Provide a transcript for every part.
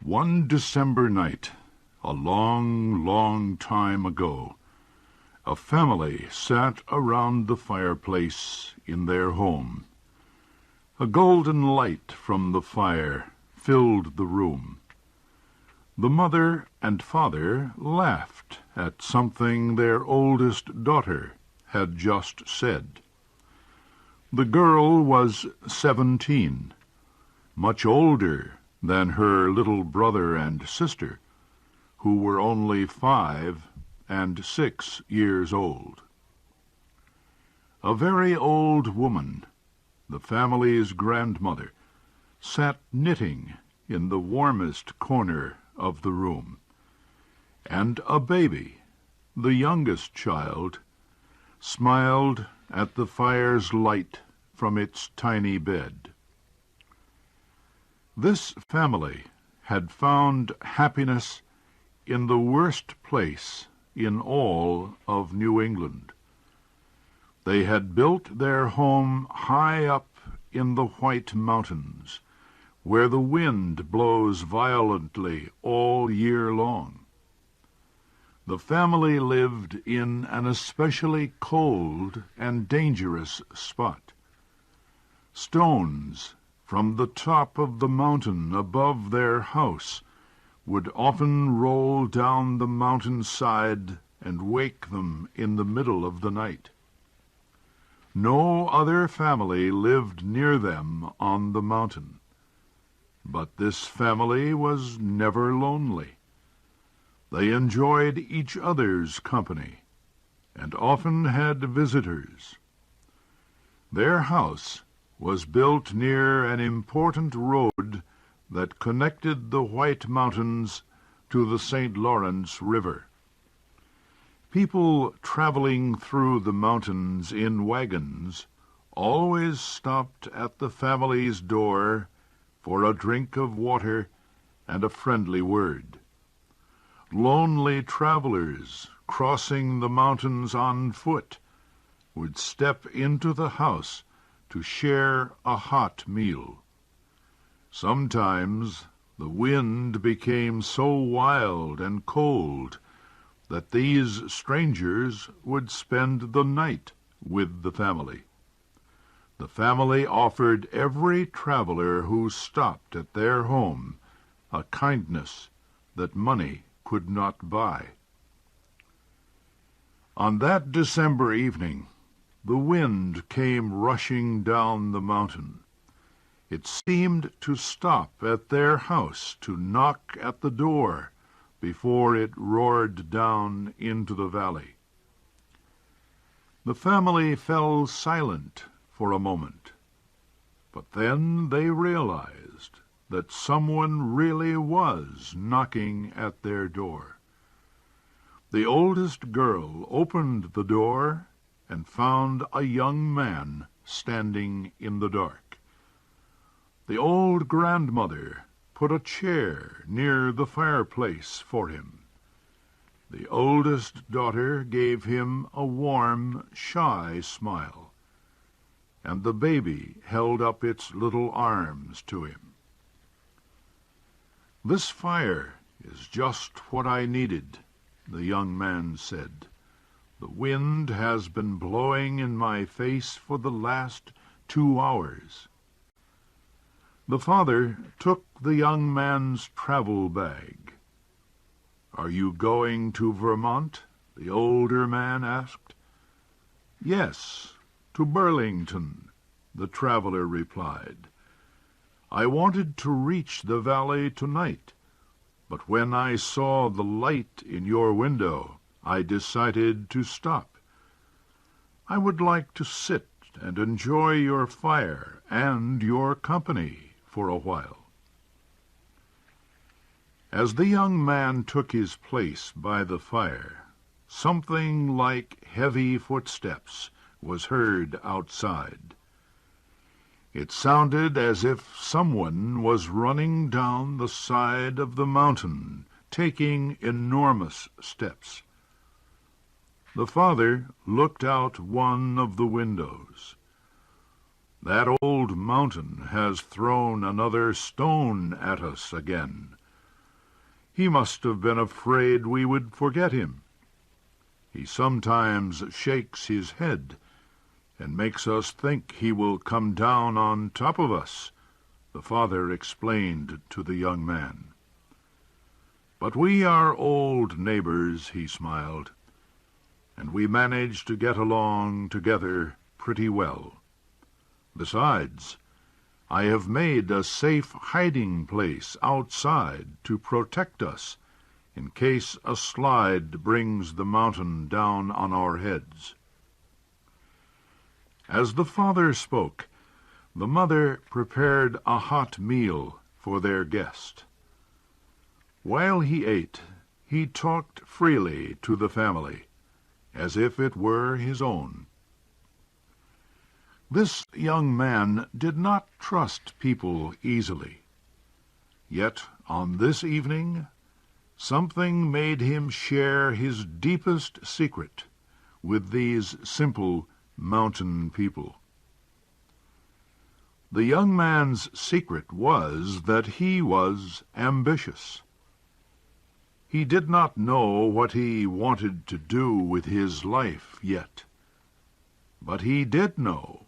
One December night, a long, long time ago, a family sat around the fireplace in their home. A golden light from the fire filled the room. The mother and father laughed at something their oldest daughter had just said. The girl was 17, much older than her little brother and sister, who were only 5 and 6 years old. A very old woman, the family's grandmother, sat knitting in the warmest corner of the room, and a baby, the youngest child, smiled at the fire's light from its tiny bed. This family had found happiness in the worst place in all of New England. They had built their home high up in the White Mountains, where the wind blows violently all year long. The family lived in an especially cold and dangerous spot. Stones from the top of the mountain above their house would often roll down the mountainside and wake them in the middle of the night. No other family lived near them on the mountain, but this family was never lonely. They enjoyed each other's company and often had visitors. Their house was built near an important road that connected the White Mountains to the St. Lawrence River. People traveling through the mountains in wagons always stopped at the family's door for a drink of water and a friendly word. Lonely travelers crossing the mountains on foot would step into the house to share a hot meal. Sometimes the wind became so wild and cold that these strangers would spend the night with the family. The family offered every traveler who stopped at their home a kindness that money could not buy. On that December evening, the wind came rushing down the mountain. It seemed to stop at their house to knock at the door before it roared down into the valley. The family fell silent for a moment, but then they realized that someone really was knocking at their door. The oldest girl opened the door and found a young man standing in the dark. The old grandmother put a chair near the fireplace for him. The oldest daughter gave him a warm, shy smile, and the baby held up its little arms to him. "This fire is just what I needed," the young man said. "The wind has been blowing in my face for the last 2 hours." The father took the young man's travel bag. "Are you going to Vermont?" the older man asked. "Yes, to Burlington," the traveler replied. "I wanted to reach the valley tonight, but when I saw the light in your window, I decided to stop. I would like to sit and enjoy your fire and your company for a while." As the young man took his place by the fire, something like heavy footsteps was heard outside. It sounded as if someone was running down the side of the mountain, taking enormous steps. The father looked out one of the windows. "That old mountain has thrown another stone at us again," He must have been afraid we would forget him. He sometimes shakes his head and makes us think he will come down on top of us," the father explained to the young man. "But we are old neighbors," he smiled, "and we manage to get along together pretty well. Besides, I have made a safe hiding place outside to protect us in case a slide brings the mountain down on our heads." As the father spoke, the mother prepared a hot meal for their guest. While he ate, he talked freely to the family, as if it were his own. This young man did not trust people easily. Yet on this evening, something made him share his deepest secret with these simple mountain people. The young man's secret was that he was ambitious. He did not know what he wanted to do with his life yet, but he did know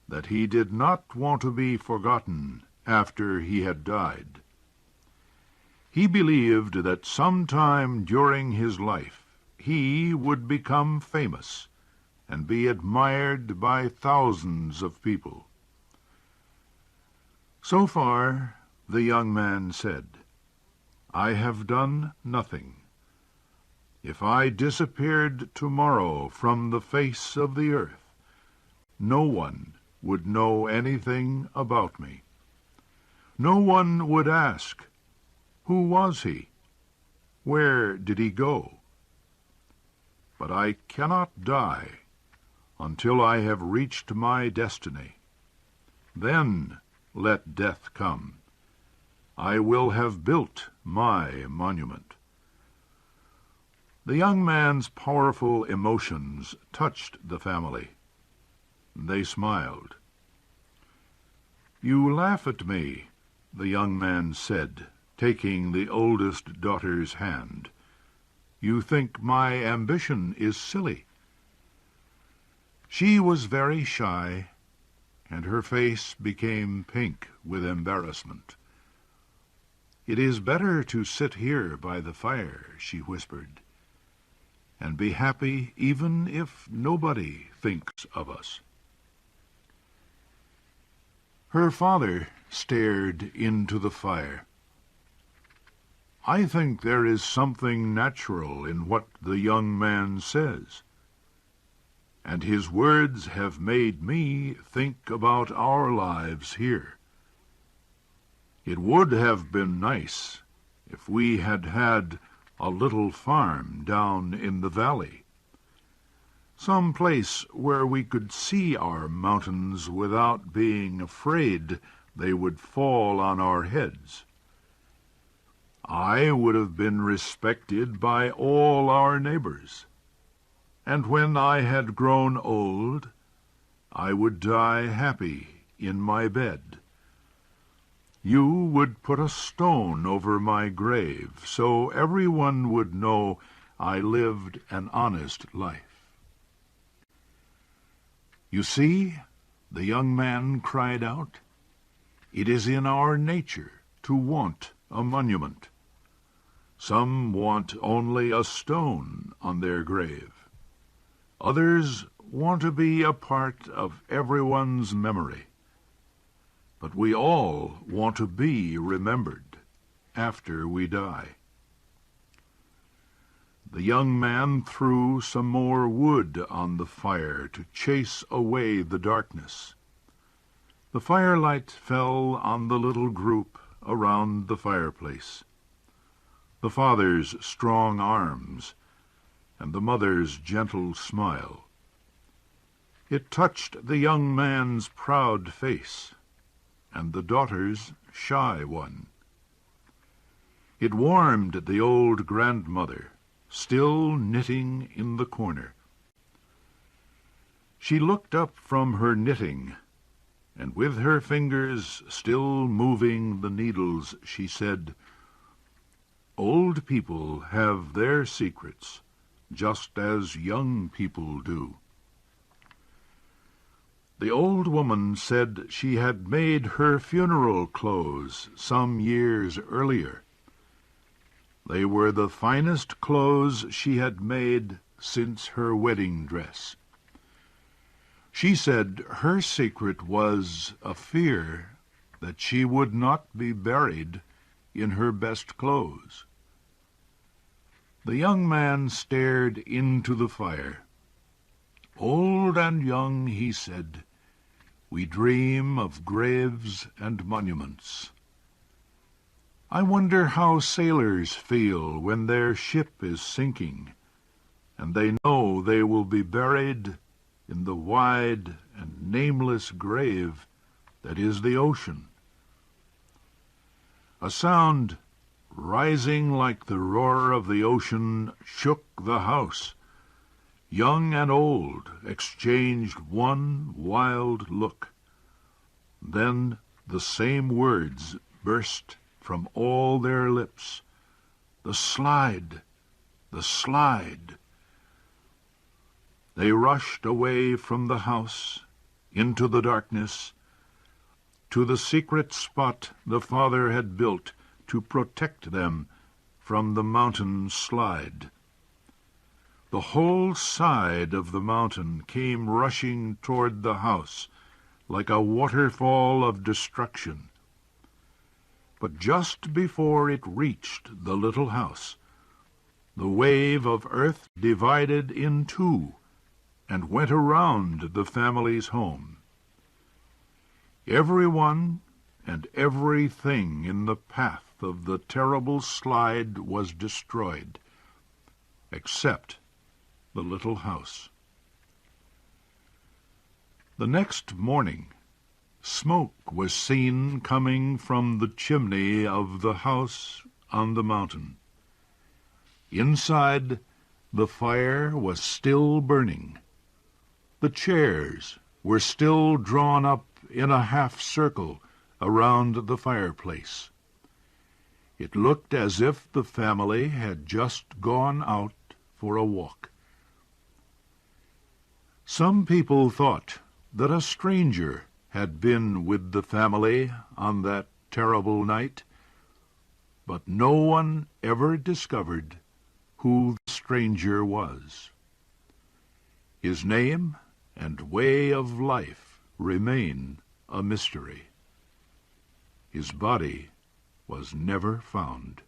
that he did not want to be forgotten after he had died. He believed that sometime during his life he would become famous and be admired by thousands of people. So far, the young man said, "I have done nothing. If I disappeared tomorrow from the face of the earth, no one would know anything about me. No one would ask, 'Who was he? Where did he go?' But I cannot die until I have reached my destiny. Then let death come. I will have built my monument." The young man's powerful emotions touched the family. They smiled. "You laugh at me," the young man said, taking the oldest daughter's hand. "You think my ambition is silly." She was very shy, and her face became pink with embarrassment. "It is better to sit here by the fire," she whispered, "and be happy even if nobody thinks of us." Her father stared into the fire. "I think there is something natural in what the young man says, and his words have made me think about our lives here. It would have been nice if we had had a little farm down in the valley, some place where we could see our mountains without being afraid they would fall on our heads. I would have been respected by all our neighbors, and when I had grown old, I would die happy in my bed. You would put a stone over my grave, so everyone would know I lived an honest life." "You see," the young man cried out, "it is in our nature to want a monument. Some want only a stone on their grave. Others want to be a part of everyone's memory. But we all want to be remembered after we die." The young man threw some more wood on the fire to chase away the darkness. The firelight fell on the little group around the fireplace. The father's strong arms and the mother's gentle smile. It touched the young man's proud face and the daughter's shy one. It warmed the old grandmother, still knitting in the corner. She looked up from her knitting, and with her fingers still moving the needles, she said, Old people have their secrets, just as young people do. The old woman said she had made her funeral clothes some years earlier. They were the finest clothes she had made since her wedding dress. She said her secret was a fear that she would not be buried in her best clothes. The young man stared into the fire. Old and young, he said, we dream of graves and monuments. I wonder how sailors feel when their ship is sinking, and they know they will be buried in the wide and nameless grave that is the ocean. A sound rising like the roar of the ocean shook the house. Young and old exchanged one wild look. Then the same words burst from all their lips. The slide, the slide. They rushed away from the house, into the darkness, to the secret spot the father had built to protect them from the mountain slide. The whole side of the mountain came rushing toward the house like a waterfall of destruction. But just before it reached the little house, the wave of earth divided in two and went around the family's home. Everyone and everything in the path of the terrible slide was destroyed, except the little house. The next morning, smoke was seen coming from the chimney of the house on the mountain. Inside, the fire was still burning. The chairs were still drawn up in a half-circle around the fireplace. It looked as if the family had just gone out for a walk. Some people thought that a stranger had been with the family on that terrible night, but no one ever discovered who the stranger was. His name and way of life remain a mystery. His body was never found.